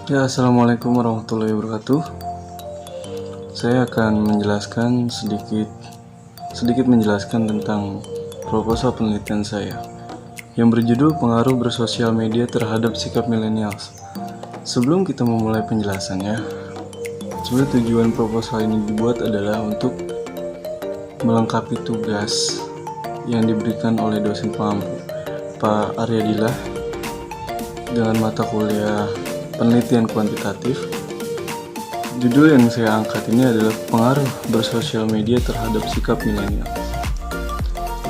Ya, assalamualaikum warahmatullahi wabarakatuh. Saya akan sedikit menjelaskan tentang proposal penelitian saya yang berjudul Pengaruh Bersosial Media Terhadap Sikap Millennials. Sebelum kita memulai penjelasannya, sebenarnya tujuan proposal ini dibuat adalah untuk melengkapi tugas yang diberikan oleh dosen pengampu Pak Aryadillah dengan mata kuliah penelitian kuantitatif. Judul yang saya angkat ini adalah Pengaruh Bersosial Media Terhadap Sikap Milenial,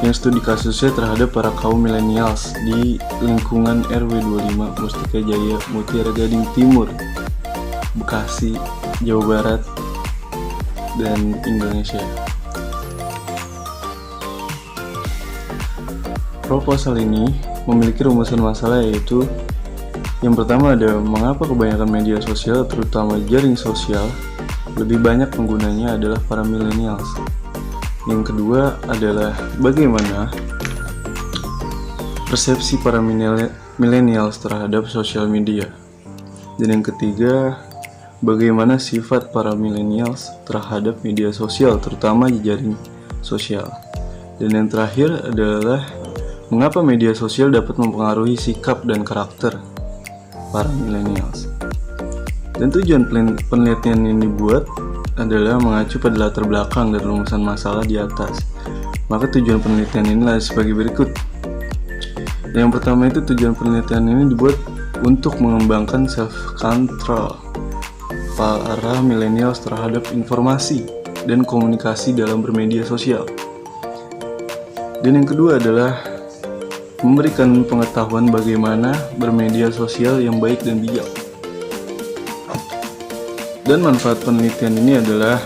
yang studi kasusnya terhadap para kaum milenials di lingkungan RW 25 Mustika Jaya, Mutiara Gading Timur, Bekasi, Jawa Barat, dan Indonesia. Proposal ini memiliki rumusan masalah, yaitu yang pertama ada mengapa kebanyakan media sosial, terutama jaring sosial, lebih banyak penggunanya adalah para millennials. Yang kedua adalah bagaimana persepsi para millennials terhadap sosial media. Dan yang ketiga, bagaimana sifat para millennials terhadap media sosial, terutama jaring sosial. Dan yang terakhir adalah mengapa media sosial dapat mempengaruhi sikap dan karakter para millennials. Dan tujuan penelitian yang dibuat adalah mengacu pada latar belakang dan rumusan masalah di atas. Maka tujuan penelitian inilah sebagai berikut. Yang pertama itu, tujuan penelitian ini dibuat untuk mengembangkan self-control para millennials terhadap informasi dan komunikasi dalam bermedia sosial. Dan yang kedua adalah memberikan pengetahuan bagaimana bermedia sosial yang baik dan bijak. Dan manfaat penelitian ini adalah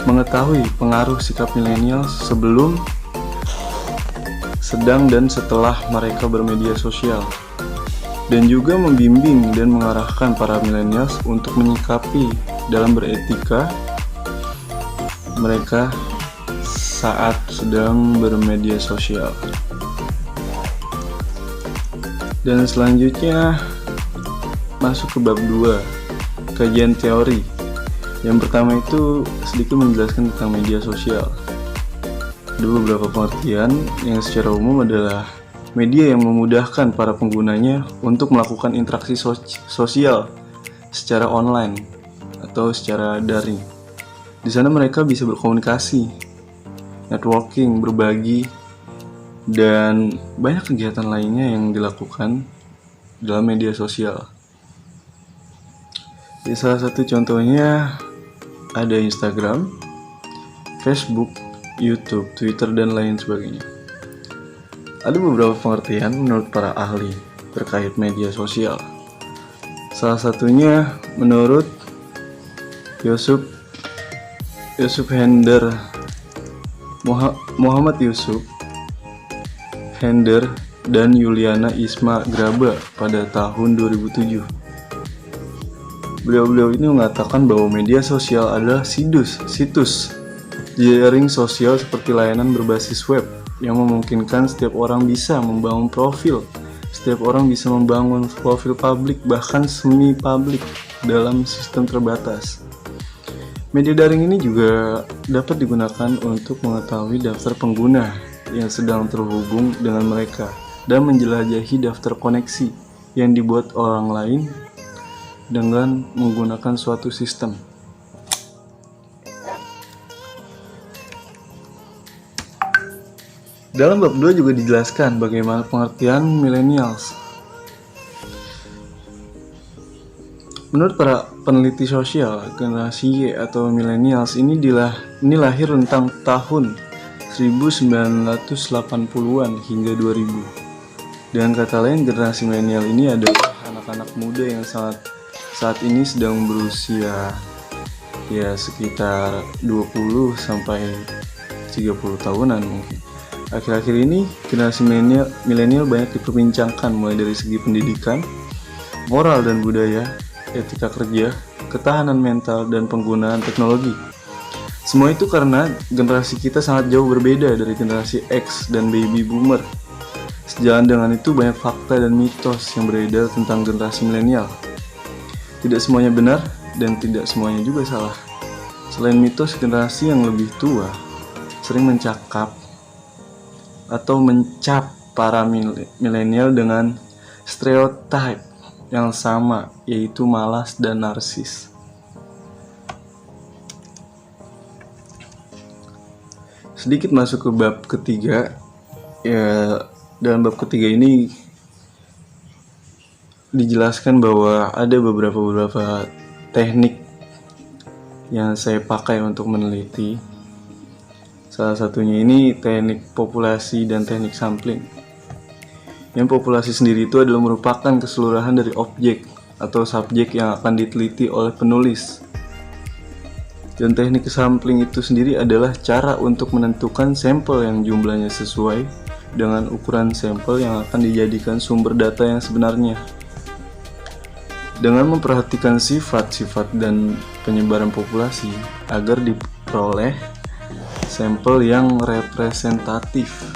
mengetahui pengaruh sikap milenial sebelum, sedang, dan setelah mereka bermedia sosial, dan juga membimbing dan mengarahkan para millennials untuk menyikapi dalam beretika mereka saat sedang bermedia sosial. Dan selanjutnya masuk ke bab 2, kajian teori. Yang pertama itu sedikit menjelaskan tentang media sosial. Ada beberapa pengertian yang secara umum adalah media yang memudahkan para penggunanya untuk melakukan interaksi sosial secara online atau secara daring. Di sana mereka bisa berkomunikasi, networking, berbagi, dan banyak kegiatan lainnya yang dilakukan dalam media sosial. Di salah satu contohnya ada Instagram, Facebook, YouTube, Twitter, dan lain sebagainya. Ada beberapa pengertian menurut para ahli terkait media sosial. Salah satunya menurut Yusuf Hender, Muhammad Yusuf Hender, dan Yuliana Isma Graba pada tahun 2007. Beliau ini mengatakan bahwa media sosial adalah situs jaring sosial seperti layanan berbasis web yang memungkinkan setiap orang bisa membangun profil, setiap orang bisa membangun profil publik, bahkan semi publik dalam sistem terbatas. Media daring ini juga dapat digunakan untuk mengetahui daftar pengguna yang sedang terhubung dengan mereka dan menjelajahi daftar koneksi yang dibuat orang lain dengan menggunakan suatu sistem. Dalam bab 2 juga dijelaskan bagaimana pengertian millennials. Menurut para peneliti sosial, generasi Y atau millennials ini lahir rentang tahun 1980-an hingga 2000. Dengan kata lain, generasi milenial ini adalah anak-anak muda yang saat ini sedang berusia sekitar 20 sampai 30 tahunan mungkin. Akhir-akhir ini generasi milenial banyak diperbincangkan, mulai dari segi pendidikan, moral dan budaya, etika kerja, ketahanan mental, dan penggunaan teknologi. Semua itu karena generasi kita sangat jauh berbeda dari generasi X dan baby boomer. Sejalan dengan itu banyak fakta dan mitos yang beredar tentang generasi milenial. Tidak semuanya benar dan tidak semuanya juga salah. Selain mitos, generasi yang lebih tua sering mencap para milenial dengan stereotip yang sama, yaitu malas dan narsis. Sedikit masuk ke bab ketiga. Ya, dalam bab ketiga ini dijelaskan bahwa ada beberapa teknik yang saya pakai untuk meneliti. Salah satunya ini teknik populasi dan teknik sampling. Yang populasi sendiri itu adalah merupakan keseluruhan dari objek atau subjek yang akan diteliti oleh penulis. Dan teknik sampling itu sendiri adalah cara untuk menentukan sampel yang jumlahnya sesuai dengan ukuran sampel yang akan dijadikan sumber data yang sebenarnya. Dengan memperhatikan sifat-sifat dan penyebaran populasi agar diperoleh sampel yang representatif.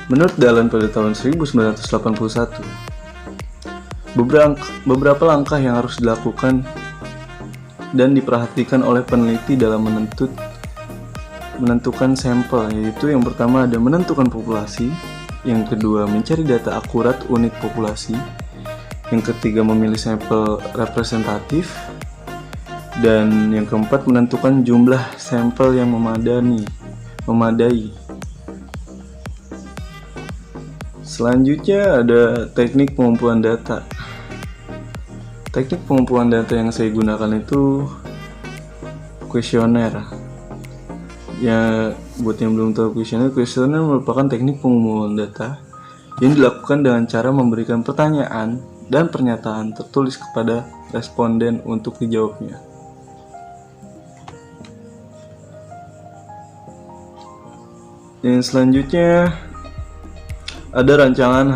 Menurut Dallon pada tahun 1981, beberapa langkah yang harus dilakukan dan diperhatikan oleh peneliti dalam menentukan sampel, yaitu yang pertama ada menentukan populasi, yang kedua mencari data akurat unit populasi, yang ketiga memilih sampel representatif, dan yang keempat menentukan jumlah sampel yang memadai. Selanjutnya ada teknik pengumpulan data. Teknik pengumpulan data yang saya gunakan itu kuesioner. Ya, buat yang belum tahu kuesioner merupakan teknik pengumpulan data yang dilakukan dengan cara memberikan pertanyaan dan pernyataan tertulis kepada responden untuk dijawabnya. Dan selanjutnya ada rancangan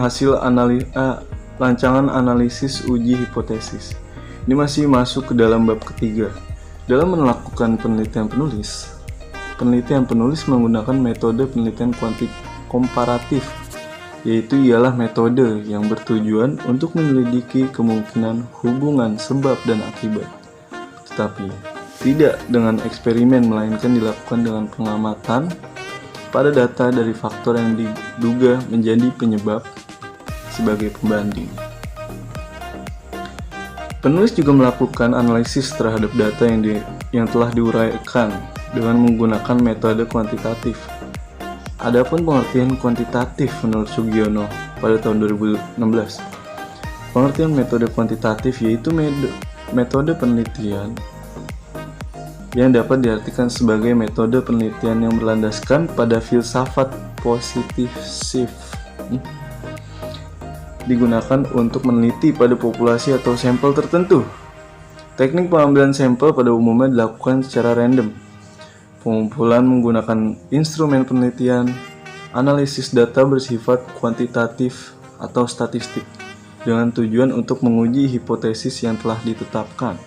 analisis uji hipotesis. Ini masih masuk ke dalam bab ketiga. Dalam melakukan penelitian penulis menggunakan metode penelitian komparatif, yaitu ialah metode yang bertujuan untuk menyelidiki kemungkinan hubungan sebab dan akibat, tetapi tidak dengan eksperimen, melainkan dilakukan dengan pengamatan pada data dari faktor yang diduga menjadi penyebab sebagai pembanding. Penulis juga melakukan analisis terhadap data yang telah diuraikan dengan menggunakan metode kuantitatif. Adapun pengertian kuantitatif menurut Sugiono pada tahun 2016, pengertian metode kuantitatif yaitu metode penelitian yang dapat diartikan sebagai metode penelitian yang berlandaskan pada filsafat positif digunakan untuk meneliti pada populasi atau sampel tertentu. Teknik pengambilan sampel pada umumnya dilakukan secara random. Pengumpulan menggunakan instrumen penelitian, analisis data bersifat kuantitatif atau statistik dengan tujuan untuk menguji hipotesis yang telah ditetapkan.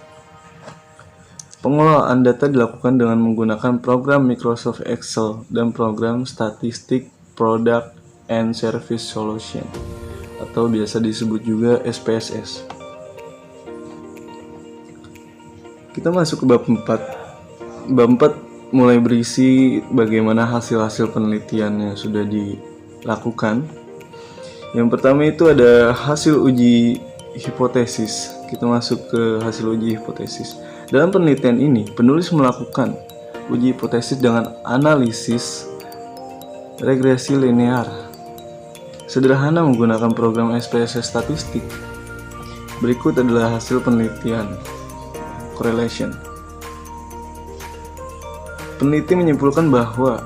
Pengelolaan data dilakukan dengan menggunakan program Microsoft Excel dan program Statistic Product and Service Solution atau biasa disebut juga SPSS. Kita masuk ke bab 4. Bab 4 mulai berisi bagaimana hasil-hasil penelitian yang sudah dilakukan. Yang pertama itu ada hasil uji hipotesis. Kita masuk ke hasil uji hipotesis. Dalam penelitian ini, penulis melakukan uji hipotesis dengan analisis regresi linear sederhana menggunakan program SPSS statistik. Berikut adalah hasil penelitian correlation. Peneliti menyimpulkan bahwa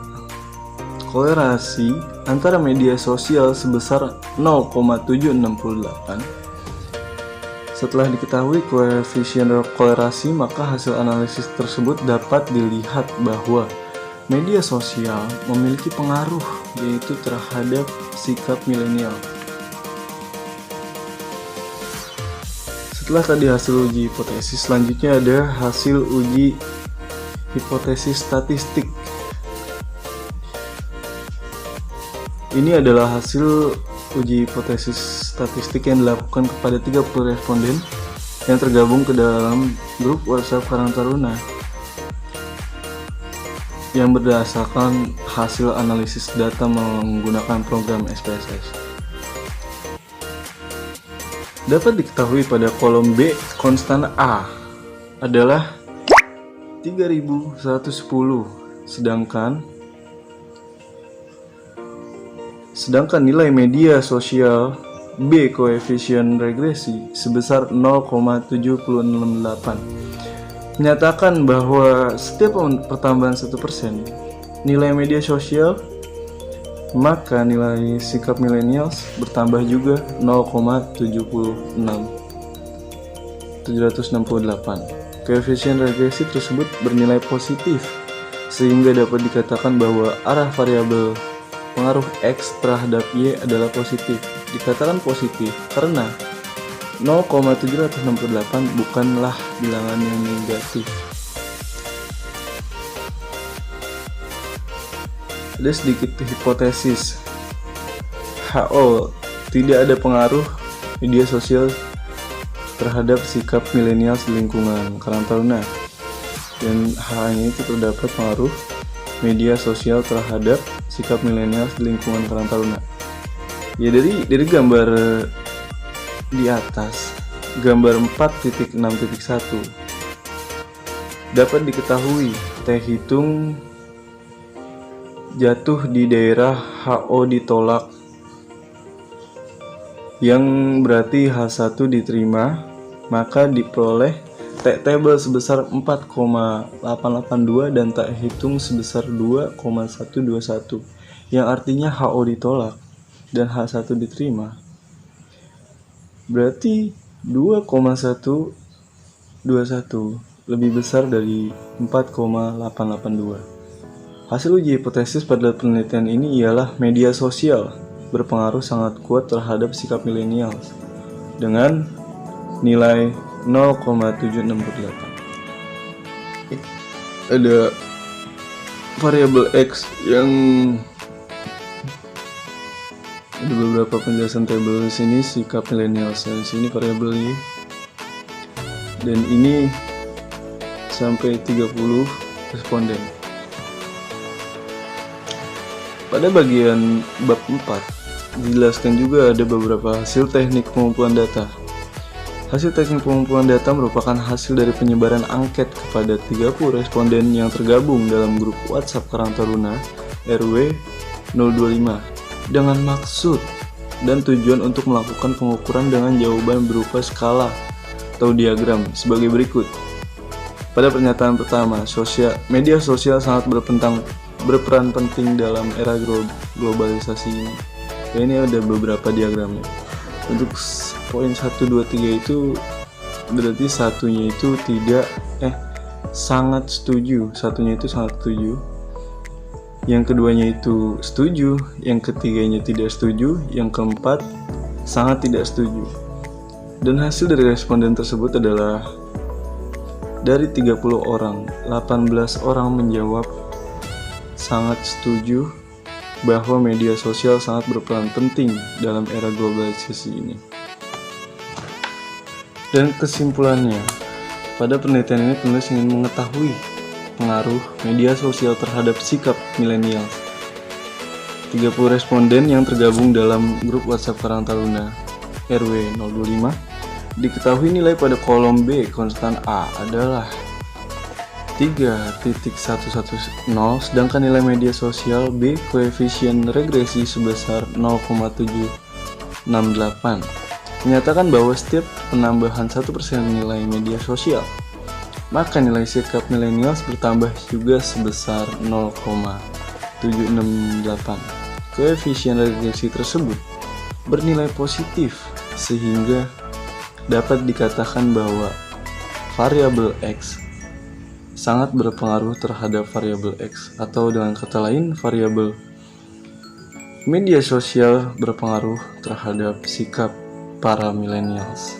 kolerasi antara media sosial sebesar 0,768. Setelah diketahui koefisien kolerasi, maka hasil analisis tersebut dapat dilihat bahwa media sosial memiliki pengaruh, yaitu terhadap sikap milenial. Setelah tadi hasil uji hipotesis, selanjutnya ada hasil uji hipotesis statistik. Ini adalah hasil uji hipotesis statistik yang dilakukan kepada 30 responden yang tergabung ke dalam grup WhatsApp Karang Taruna yang berdasarkan hasil analisis data menggunakan program SPSS. Dapat diketahui pada kolom B, konstan A adalah 3110, sedangkan nilai media sosial B, koefisien regresi sebesar 0,768, menyatakan bahwa setiap pertambahan 1% nilai media sosial, maka nilai sikap millennials bertambah juga 0,768. Koefisien regresi tersebut bernilai positif, sehingga dapat dikatakan bahwa arah variabel pengaruh X terhadap Y adalah positif. Dikatakan positif karena 0,768 bukanlah bilangan yang negatif. Ada sedikit hipotesis. HO, tidak ada pengaruh media sosial terhadap sikap milenial di lingkungan Karang Taruna, dan hanya itu terdapat pengaruh media sosial terhadap sikap milenial di lingkungan Karang Taruna. Ya, dari gambar di atas, gambar 4.6.1 dapat diketahui T hitung jatuh di daerah HO ditolak, yang berarti H1 diterima, maka diperoleh T table sebesar 4,882 dan tak hitung sebesar 2,121, yang artinya HO ditolak dan H1 diterima, berarti 2,121 lebih besar dari 4,882. Hasil uji hipotesis pada penelitian ini ialah media sosial berpengaruh sangat kuat terhadap sikap milenial dengan nilai 0,768. Ada variabel X yang ada beberapa penjelasan tabel di sini, sikap milenial di sini variabel Y, dan ini sampai 30 responden. Pada bagian bab 4 dijelaskan juga ada beberapa hasil teknik pengumpulan data. Hasil teknik pengumpulan data merupakan hasil dari penyebaran angket kepada 30 responden yang tergabung dalam grup WhatsApp Karang Taruna RW 025 dengan maksud dan tujuan untuk melakukan pengukuran dengan jawaban berupa skala atau diagram sebagai berikut. Pada pernyataan pertama, media sosial sangat berperan penting dalam era globalisasi ini. Ya, ini ada beberapa diagramnya. Untuk poin 1, 2, 3 itu berarti satunya itu sangat setuju. Satunya itu sangat setuju. Yang keduanya itu setuju, yang ketiganya tidak setuju, yang keempat sangat tidak setuju. Dan hasil dari responden tersebut adalah dari 30 orang, 18 orang menjawab sangat setuju bahwa media sosial sangat berperan penting dalam era globalisasi ini. Dan kesimpulannya, pada penelitian ini penulis ingin mengetahui pengaruh media sosial terhadap sikap milenial. 30 responden yang tergabung dalam grup WhatsApp Karang Taruna RW 025 diketahui nilai pada kolom B konstan A adalah 3.110, sedangkan nilai media sosial B koefisien regresi sebesar 0,768, menyatakan bahwa setiap penambahan 1% nilai media sosial, maka nilai sikap milenial bertambah juga sebesar 0,768. Koefisien regresi tersebut bernilai positif, sehingga dapat dikatakan bahwa variabel X sangat berpengaruh terhadap variabel X, atau dengan kata lain, variabel media sosial berpengaruh terhadap sikap para millennials.